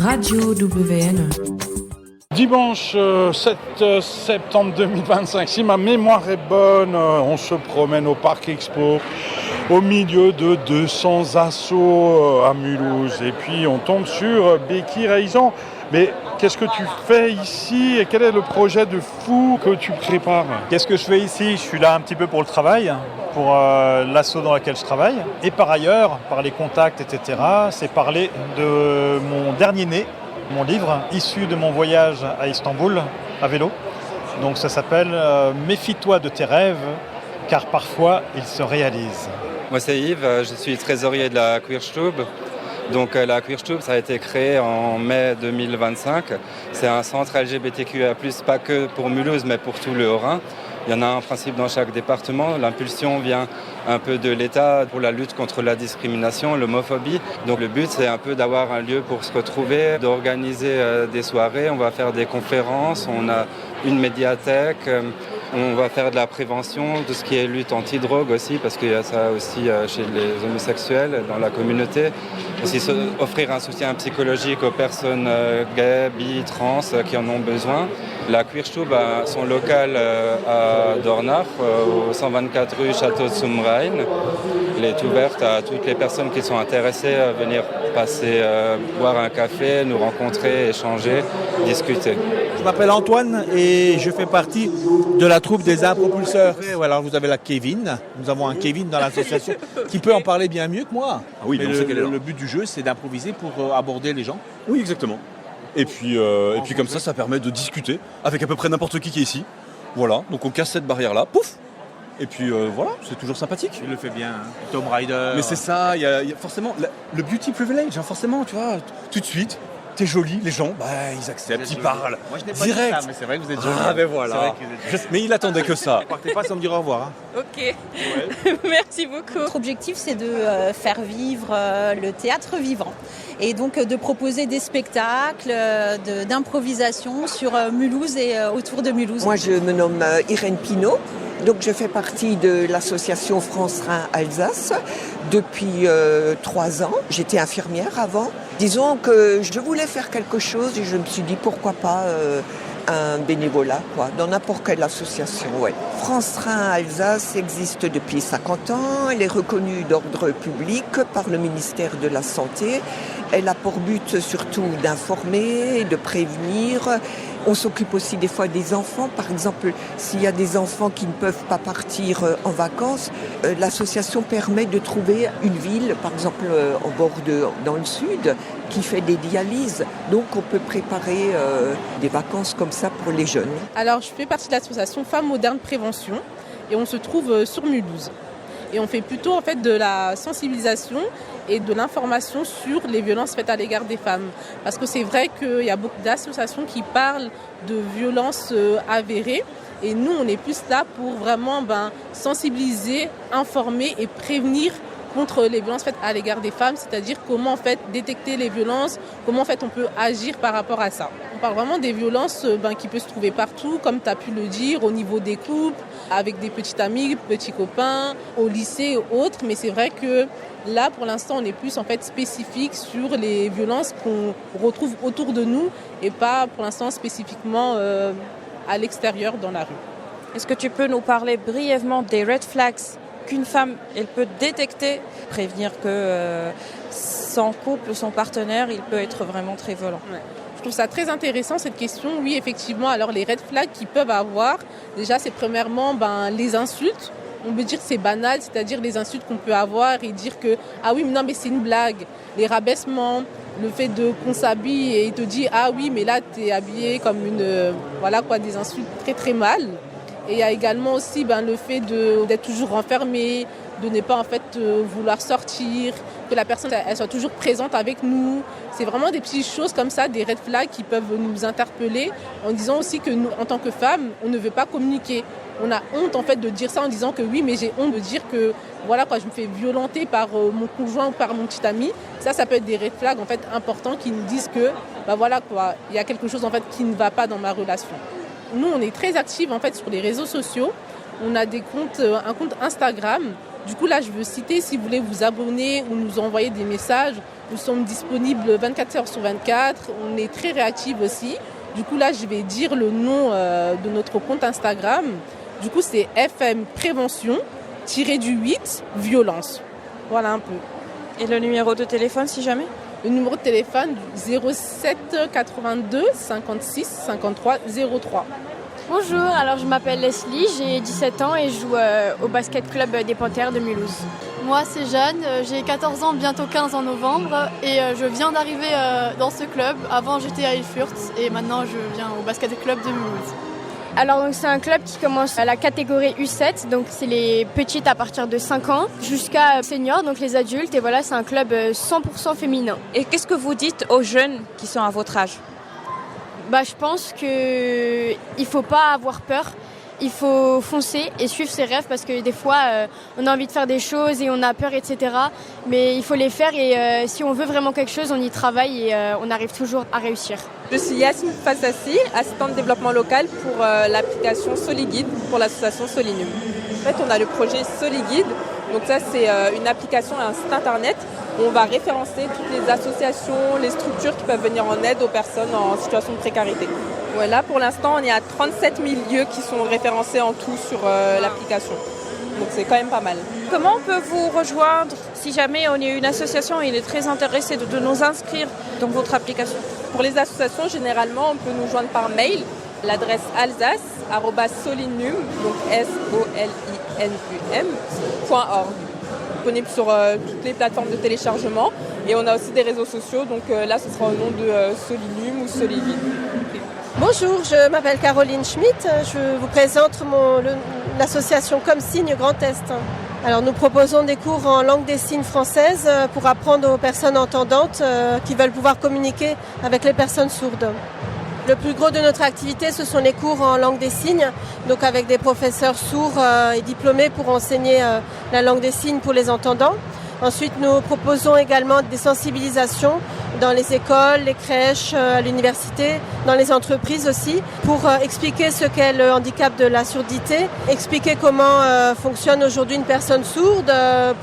Radio WN. Dimanche 7 septembre 2025, si ma mémoire est bonne, on se promène au Parc Expo au milieu de 200 assos à Mulhouse. Et puis on tombe sur Becky Raizan. Mais qu'est-ce que tu fais ici et quel est le projet de fou que tu prépares ? Qu'est-ce que je fais ici ? Je suis là un petit peu pour le travail, pour l'asso dans laquelle je travaille. Et par ailleurs, par les contacts, etc., c'est parler de mon dernier né, mon livre, issu de mon voyage à Istanbul, à vélo. Donc ça s'appelle « Méfie-toi de tes rêves, car parfois ils se réalisent ». Moi c'est Yves, je suis trésorier de la Queerstube. Donc la Queerstube, ça a été créé en mai 2025. C'est un centre LGBTQIA+, pas que pour Mulhouse, mais pour tout le Haut-Rhin. Il y en a un principe dans chaque département. L'impulsion vient un peu de l'État pour la lutte contre la discrimination, l'homophobie. Donc le but, c'est un peu d'avoir un lieu pour se retrouver, d'organiser des soirées. On va faire des conférences, on a une médiathèque. On va faire de la prévention, tout ce qui est lutte anti-drogue aussi, parce qu'il y a ça aussi chez les homosexuels dans la communauté. Aussi offrir un soutien psychologique aux personnes gays, bi, trans qui en ont besoin. La Queerstube a son local à Dornach, au 124 rue Château de Sumrein. Elle est ouverte à toutes les personnes qui sont intéressées à venir passer, boire un café, nous rencontrer, échanger, discuter. Je m'appelle Antoine et je fais partie de la troupe des impropulseurs. Alors vous avez la Kevin, nous avons un Kevin dans l'association qui peut en parler bien mieux que moi. Ah oui, mais le but du jeu, c'est d'improviser pour aborder les gens. Oui, exactement. Et puis comme ça permet de discuter avec à peu près n'importe qui est ici. Voilà, donc on casse cette barrière-là, pouf. Et puis voilà, c'est toujours sympathique. Il le fait bien, hein. Tom Rider. Mais c'est ça, il y a forcément le beauty privilege, hein, forcément, tu vois, tout de suite. T'es jolie, les gens, ils acceptent, ils parlent. Moi je n'ai pas direct. dit ça, mais c'est vrai que vous êtes jolie. Ah ben voilà. Mais il attendait que ça. Partez pas sans me dire au revoir. Hein. Ok, merci beaucoup. Notre objectif, c'est de faire vivre le théâtre vivant et donc de proposer des spectacles d'improvisation sur Mulhouse et autour de Mulhouse. Moi, je me nomme Irène Pinault. Donc, je fais partie de l'association France Rhin Alsace depuis 3 ans. J'étais infirmière avant. Disons que je voulais faire quelque chose et je me suis dit pourquoi pas un bénévolat, dans n'importe quelle association. Ouais. France Rhin Alsace existe depuis 50 ans. Elle est reconnue d'ordre public par le ministère de la Santé. Elle a pour but surtout d'informer, de prévenir. On s'occupe aussi des fois des enfants. Par exemple, s'il y a des enfants qui ne peuvent pas partir en vacances, l'association permet de trouver une ville, par exemple dans le sud, qui fait des dialyses. Donc on peut préparer des vacances comme ça pour les jeunes. Alors je fais partie de l'association Femmes Modernes Prévention et on se trouve sur Mulhouse. Et on fait plutôt en fait de la sensibilisation et de l'information sur les violences faites à l'égard des femmes. Parce que c'est vrai qu'il y a beaucoup d'associations qui parlent de violences avérées. Et nous, on est plus là pour vraiment sensibiliser, informer et prévenir contre les violences faites à l'égard des femmes, c'est-à-dire comment en fait détecter les violences, comment en fait on peut agir par rapport à ça. On parle vraiment des violences qui peuvent se trouver partout, comme tu as pu le dire, au niveau des couples, avec des petites amies, petits copains, au lycée et autres, mais c'est vrai que là pour l'instant on est plus en fait spécifique sur les violences qu'on retrouve autour de nous et pas pour l'instant spécifiquement à l'extérieur dans la rue. Est-ce que tu peux nous parler brièvement des red flags qu'une femme elle peut détecter, prévenir que son couple, son partenaire, il peut être vraiment très violent. Ouais. Je trouve ça très intéressant cette question. Oui, effectivement, alors les red flags qu'ils peuvent avoir, déjà c'est premièrement les insultes. On peut dire que c'est banal, c'est-à-dire les insultes qu'on peut avoir et dire que ah oui mais non mais c'est une blague. Les rabaissements, le fait qu'on s'habille et il te dit ah oui mais là t'es habillée comme une des insultes très très mal. Et il y a également aussi le fait d'être toujours renfermé, de ne pas en fait vouloir sortir, que la personne elle soit toujours présente avec nous. C'est vraiment des petites choses comme ça, des red flags qui peuvent nous interpeller en disant aussi que nous, en tant que femmes, on ne veut pas communiquer. On a honte en fait de dire ça en disant que oui, mais j'ai honte de dire que je me fais violenter par mon conjoint ou par mon petit ami. Ça peut être des red flags en fait importants qui nous disent que il y a quelque chose en fait qui ne va pas dans ma relation. Nous, on est très actifs en fait sur les réseaux sociaux. On a un compte Instagram Du coup, là, je veux citer, si vous voulez vous abonner ou nous envoyer des messages, nous sommes disponibles 24 heures sur 24. On est très réactifs aussi. Du coup, là, je vais dire le nom de notre compte Instagram. Du coup, c'est FM Prévention-8 Violence. Voilà un peu. Et le numéro de téléphone si jamais ? Le numéro de téléphone 07 82 56 53 03. Bonjour, alors je m'appelle Leslie, j'ai 17 ans et je joue au basket club des Panthères de Mulhouse. Moi c'est Jeanne, j'ai 14 ans, bientôt 15 en novembre et je viens d'arriver dans ce club. Avant j'étais à Erfurt et maintenant je viens au basket club de Mulhouse. Alors donc c'est un club qui commence à la catégorie U7, donc c'est les petites à partir de 5 ans jusqu'à seniors, donc les adultes, et voilà, c'est un club 100% féminin. Et qu'est-ce que vous dites aux jeunes qui sont à votre âge ? Je pense qu'il ne faut pas avoir peur, il faut foncer et suivre ses rêves parce que des fois on a envie de faire des choses et on a peur, etc. Mais il faut les faire et si on veut vraiment quelque chose, on y travaille et on arrive toujours à réussir. Je suis Yasmine Fassassi, assistante développement local pour l'application Soliguide pour l'association Solinum. En fait, on a le projet Soliguide. Donc ça, c'est une application et un site internet où on va référencer toutes les associations, les structures qui peuvent venir en aide aux personnes en situation de précarité. Là, pour l'instant, on est à 37 000 lieux qui sont référencés en tout sur l'application. Donc c'est quand même pas mal. Comment on peut vous rejoindre si jamais on est une association et il est très intéressé de nous inscrire dans votre application ? Pour les associations, généralement, on peut nous joindre par mail. L'adresse alsace@solinum, donc solinum.org. Disponible sur toutes les plateformes de téléchargement. Et on a aussi des réseaux sociaux, donc là, ce sera au nom de Solinum ou Solivide. Bonjour, je m'appelle Caroline Schmitt. Je vous présente l'association Comme Signe Grand Est. Alors, nous proposons des cours en langue des signes française pour apprendre aux personnes entendantes qui veulent pouvoir communiquer avec les personnes sourdes. Le plus gros de notre activité, ce sont les cours en langue des signes, donc avec des professeurs sourds et diplômés pour enseigner la langue des signes pour les entendants. Ensuite, nous proposons également des sensibilisations dans les écoles, les crèches, à l'université, dans les entreprises aussi, pour expliquer ce qu'est le handicap de la surdité, expliquer comment fonctionne aujourd'hui une personne sourde,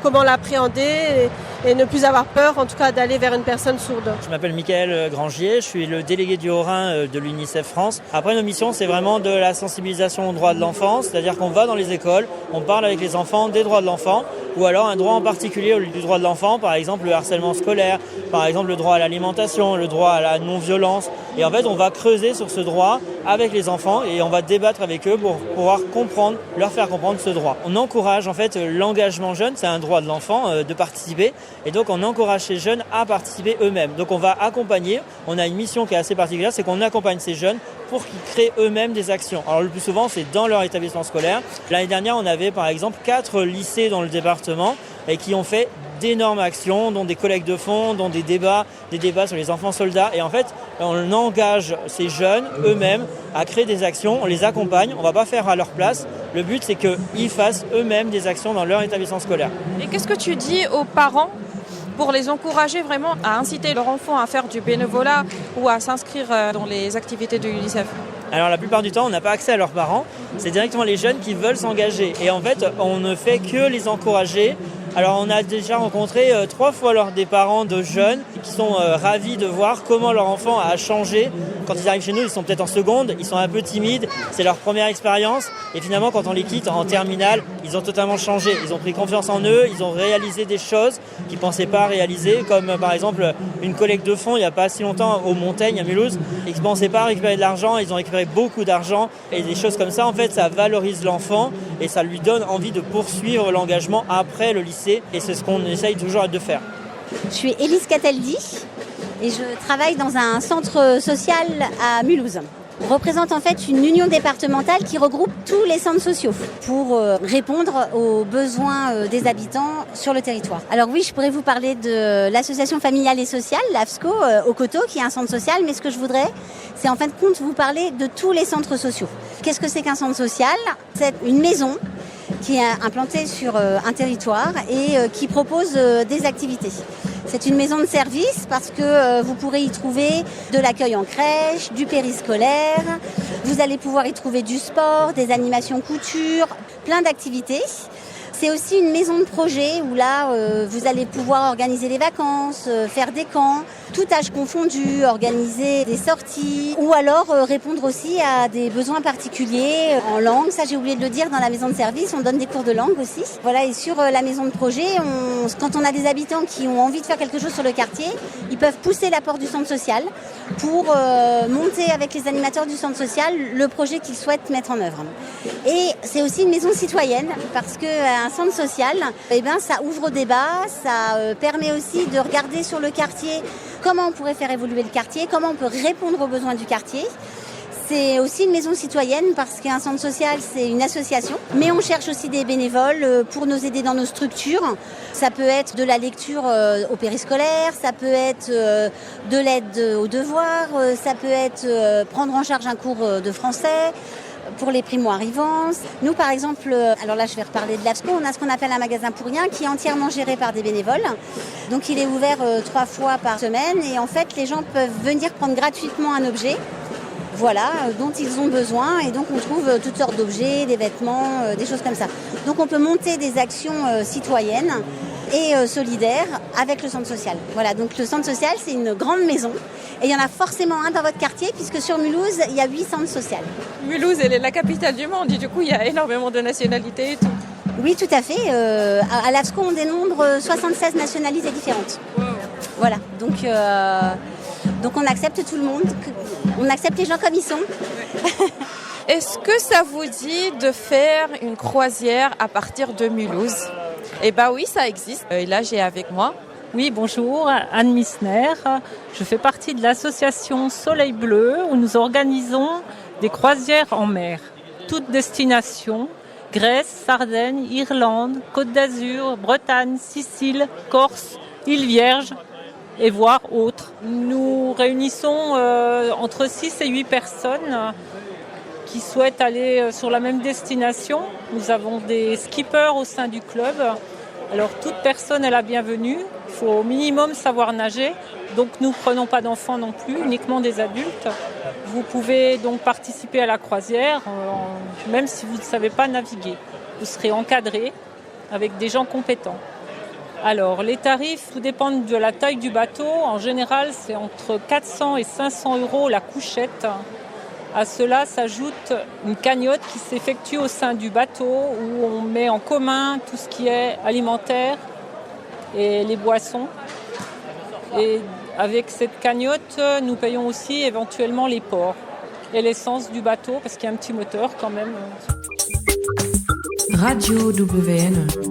comment l'appréhender et ne plus avoir peur, en tout cas, d'aller vers une personne sourde. Je m'appelle Mickaël Grangier, je suis le délégué du Haut-Rhin de l'UNICEF France. Après, nos missions, c'est vraiment de la sensibilisation aux droits de l'enfant, c'est-à-dire qu'on va dans les écoles, on parle avec les enfants des droits de l'enfant, ou alors un droit en particulier du droit de l'enfant, par exemple le harcèlement scolaire, par exemple le droit à l'alimentation, le droit à la non-violence. Et en fait, on va creuser sur ce droit avec les enfants et on va débattre avec eux pour pouvoir comprendre, leur faire comprendre ce droit. On encourage en fait l'engagement jeune, c'est un droit de l'enfant de participer, et donc on encourage ces jeunes à participer eux-mêmes. Donc on va accompagner, on a une mission qui est assez particulière, c'est qu'on accompagne ces jeunes pour qu'ils créent eux-mêmes des actions. Alors le plus souvent, c'est dans leur établissement scolaire. L'année dernière, on avait par exemple 4 lycées dans le département et qui ont fait d'énormes actions, dont des collectes de fonds, dont des débats sur les enfants soldats. Et en fait, on engage ces jeunes eux-mêmes à créer des actions, on les accompagne, on ne va pas faire à leur place. Le but, c'est qu'ils fassent eux-mêmes des actions dans leur établissement scolaire. Et qu'est-ce que tu dis aux parents pour les encourager vraiment à inciter leurs enfants à faire du bénévolat ou à s'inscrire dans les activités de l'UNICEF ? Alors la plupart du temps, on n'a pas accès à leurs parents, c'est directement les jeunes qui veulent s'engager. Et en fait, on ne fait que les encourager. Alors on a déjà rencontré 3 fois des parents de jeunes qui sont ravis de voir comment leur enfant a changé. Quand ils arrivent chez nous, ils sont peut-être en seconde, ils sont un peu timides, c'est leur première expérience. Et finalement, quand on les quitte en terminale, ils ont totalement changé. Ils ont pris confiance en eux, ils ont réalisé des choses qu'ils ne pensaient pas réaliser, comme par exemple une collecte de fonds il n'y a pas si longtemps aux Montagnes à Mulhouse. Ils ne pensaient pas récupérer de l'argent, ils ont récupéré beaucoup d'argent. Et des choses comme ça, en fait, ça valorise l'enfant et ça lui donne envie de poursuivre l'engagement après le lycée. Et c'est ce qu'on essaye toujours de faire. Je suis Élise Cataldi et je travaille dans un centre social à Mulhouse. On représente en fait une union départementale qui regroupe tous les centres sociaux pour répondre aux besoins des habitants sur le territoire. Alors oui, je pourrais vous parler de l'association familiale et sociale, l'AFSCO, au Coteau, qui est un centre social, mais ce que je voudrais, c'est en fin de compte vous parler de tous les centres sociaux. Qu'est-ce que c'est qu'un centre social ? C'est une maison qui est implantée sur un territoire et qui propose des activités. C'est une maison de service parce que vous pourrez y trouver de l'accueil en crèche, du périscolaire, vous allez pouvoir y trouver du sport, des animations couture, plein d'activités. C'est aussi une maison de projet où là, vous allez pouvoir organiser les vacances, faire des camps, tout âge confondu, organiser des sorties ou alors répondre aussi à des besoins particuliers en langue. Ça, j'ai oublié de le dire, dans la maison de service, on donne des cours de langue aussi. Voilà, et sur la maison de projet, quand on a des habitants qui ont envie de faire quelque chose sur le quartier, ils peuvent pousser la porte du centre social pour monter avec les animateurs du centre social le projet qu'ils souhaitent mettre en œuvre. Et c'est aussi une maison citoyenne parce qu'un centre social, ça ouvre au débat, ça permet aussi de regarder sur le quartier comment on pourrait faire évoluer le quartier, comment on peut répondre aux besoins du quartier. C'est aussi une maison citoyenne parce qu'un centre social, c'est une association. Mais on cherche aussi des bénévoles pour nous aider dans nos structures. Ça peut être de la lecture au périscolaire, ça peut être de l'aide aux devoirs, ça peut être prendre en charge un cours de français pour les primo-arrivants. Nous, par exemple, alors là, je vais reparler de l'AFSCO, on a ce qu'on appelle un magasin pour rien qui est entièrement géré par des bénévoles. Donc, il est ouvert 3 fois par semaine et en fait, les gens peuvent venir prendre gratuitement un objet. Voilà, dont ils ont besoin et donc on trouve toutes sortes d'objets, des vêtements, des choses comme ça. Donc on peut monter des actions citoyennes et solidaires avec le centre social. Voilà, donc le centre social c'est une grande maison et il y en a forcément un dans votre quartier puisque sur Mulhouse il y a 8 centres sociaux. Mulhouse elle est la capitale du monde et du coup il y a énormément de nationalités et tout. Oui tout à fait, à l'AFSCO on dénombre 76 nationalités différentes. Wow. Voilà, donc on accepte tout le monde, on accepte les gens comme ils sont. Est-ce que ça vous dit de faire une croisière à partir de Mulhouse ? Eh bien oui, ça existe. Et là, j'ai avec moi. Oui, bonjour, Anne Missner. Je fais partie de l'association Soleil Bleu où nous organisons des croisières en mer. Toutes destinations, Grèce, Sardaigne, Irlande, Côte d'Azur, Bretagne, Sicile, Corse, Îles Vierges et voire autres. Nous réunissons entre 6 et 8 personnes qui souhaitent aller sur la même destination. Nous avons des skippers au sein du club. Alors toute personne est la bienvenue. Il faut au minimum savoir nager. Donc nous ne prenons pas d'enfants non plus, uniquement des adultes. Vous pouvez donc participer à la croisière, même si vous ne savez pas naviguer. Vous serez encadré avec des gens compétents. Alors, les tarifs, tout dépendent de la taille du bateau. En général, c'est entre 400 et 500 € la couchette. À cela s'ajoute une cagnotte qui s'effectue au sein du bateau où on met en commun tout ce qui est alimentaire et les boissons. Et avec cette cagnotte, nous payons aussi éventuellement les ports et l'essence du bateau parce qu'il y a un petit moteur quand même. Radio WN.